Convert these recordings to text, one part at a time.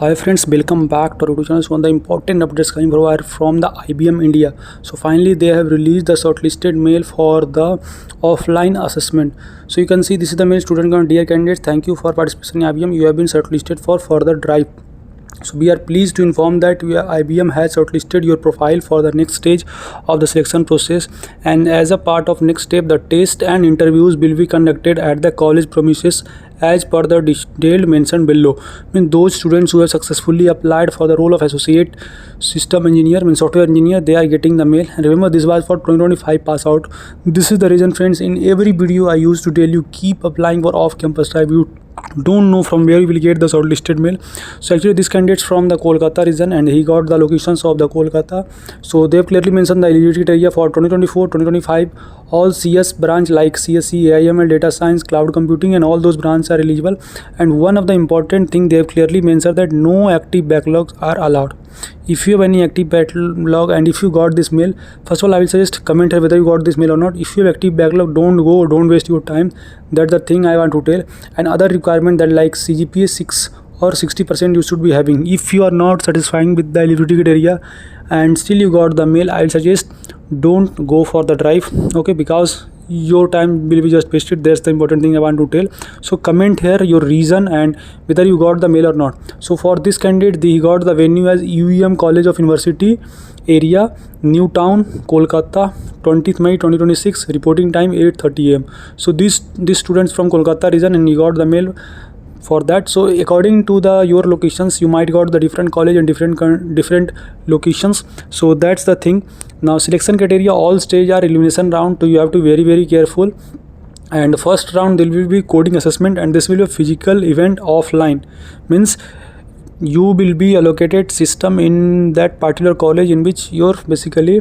Hi friends, welcome back to our YouTube channel. So one of the important updates coming from the IBM India. So finally they have released the shortlisted mail for the offline assessment. So you can see this is the mail. Student, dear candidates, thank you for participation in IBM. You have been shortlisted for further drive. So we are pleased to inform that IBM has shortlisted your profile for the next stage of the selection process, and as a part of next step, the test and interviews will be conducted at the college premises as per the detailed mentioned below. Those students who have successfully applied for the role of associate system engineer, software engineer, they are getting the mail. And remember, this was for 2025 pass out. This is the reason, friends. In every video I used to tell you, keep applying for off-campus drive. You don't know from where you will get the shortlisted mail. So actually this candidate's from the Kolkata region and he got the locations of the Kolkata. So they have clearly mentioned the eligibility criteria for 2024-2025. All CS branch like CSE, AIML, data science, cloud computing, and all those branches are eligible. And one of the important thing, they have clearly mentioned that no active backlogs are allowed. If you have any active backlog and if you got this mail, first of all I will suggest comment here whether you got this mail or not. If you have active backlog, don't waste your time. That's the thing I want to tell. And other requirement that like CGPA 6 or 60% you should be having. If you are not satisfying with the eligibility criteria and still you got the mail, I will suggest don't go for the drive, okay, because your time will be just wasted. That's the important thing I want to tell. So comment here your reason and whether you got the mail or not. So for this candidate, he got the venue as UEM College of University area, New Town, Kolkata, 20th May 2026, reporting time 8:30 am. So these students from Kolkata region, and he got the mail for that. So according to your locations, you might got the different college and different locations. So that's the thing. Now selection criteria, all stage are elimination round, so you have to be very careful. And first round there will be coding assessment, and this will be a physical event offline. Means you will be allocated system in that particular college in which you're basically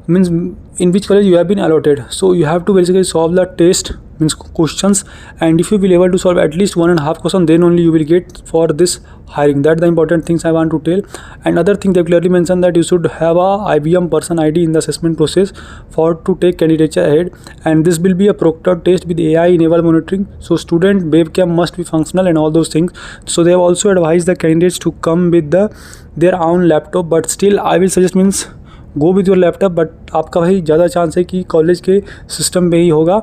in which college you have been allotted. So you have to basically solve the test, questions, and if you will able to solve at least 1.5 question, then only you will get for this hiring. That's the important things I want to tell. And other thing, they clearly mentioned that you should have a IBM person ID in the assessment process for to take candidature ahead, and this will be a proctored test with AI enabled monitoring. So student webcam must be functional and all those things. So they have also advised the candidates to come with their own laptop, but still I will suggest go with your laptop. But आपका भाई ज़्यादा chance है कि college के system में ही होगा,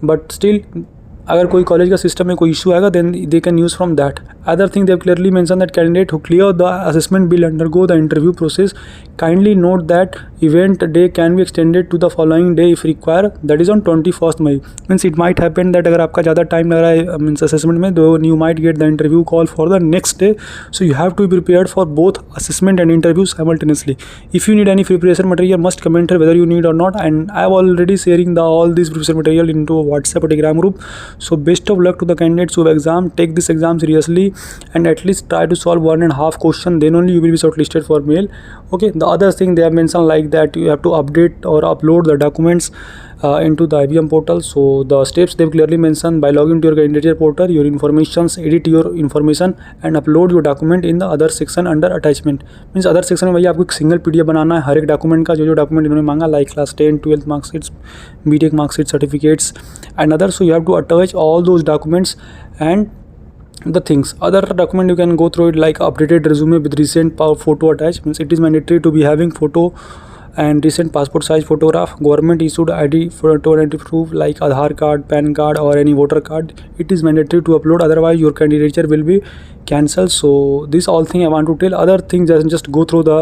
but still अगर कोई कॉलेज का सिस्टम में कोई इशू आएगा then they can use from that. Other thing, they have clearly mention that candidate who clear the assessment will undergo the interview process. Kindly note that event day can be extended to the following day if require, that is on 21st May. Means it might happen that अगर आपका ज़्यादा time लग रहा है means assessment में, तो you might get the interview call for the next day. So you have to be prepared for both assessment and interview simultaneously. If you need any preparation material, must comment here whether you need or not, and I am already sharing all this preparation material into a WhatsApp or Telegram group. So best of luck to the candidates who have exam. Take this exam seriously and at least try to solve 1.5 question, then only you will be shortlisted for mail, okay. The other thing they have mentioned like that you have to update or upload the documents into the IBM portal. So the steps they've clearly mentioned: by logging to your candidature portal, your informations, edit your information and upload your document in the other section under attachment. Means other section में भैया आपको एक single PDF बनाना है हर एक document का, जो document इन्होंने मांगा like class 10, 12 marksheets, BTech marksheet, certificates and other. So you have to attach all those documents and the things. Other document you can go through it like updated resume with recent photo attached. Means it is mandatory to be having photo and recent passport size photograph, government issued ID photo identity proof like Aadhaar card, PAN card or any voter card. It is mandatory to upload, otherwise your candidature will be cancelled. So this all thing I want to tell. Other things just go through the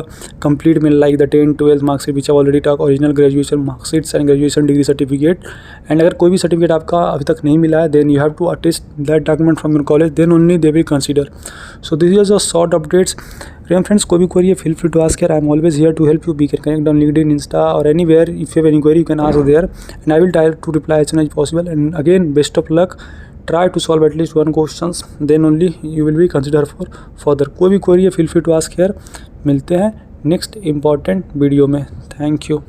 complete mail like the 10, 12 marksheet which I already talked, original graduation marksheets and graduation degree certificate. And अगर कोई भी certificate आपका अभी तक नहीं मिला है, then you have to attest that document from your college, then only they will consider. So this is a short updates. Friends, कोई भी query है, feel free to ask here. I am always here to help you. We can connect on LinkedIn, Insta or anywhere. If you have any query, you can ask there and I will try to reply as soon as possible. And again, best of luck. Try to solve at least 1 questions, then only you will be considered for further. कोई भी query है, feel free to ask here. मिलते हैं next important video में. Thank you.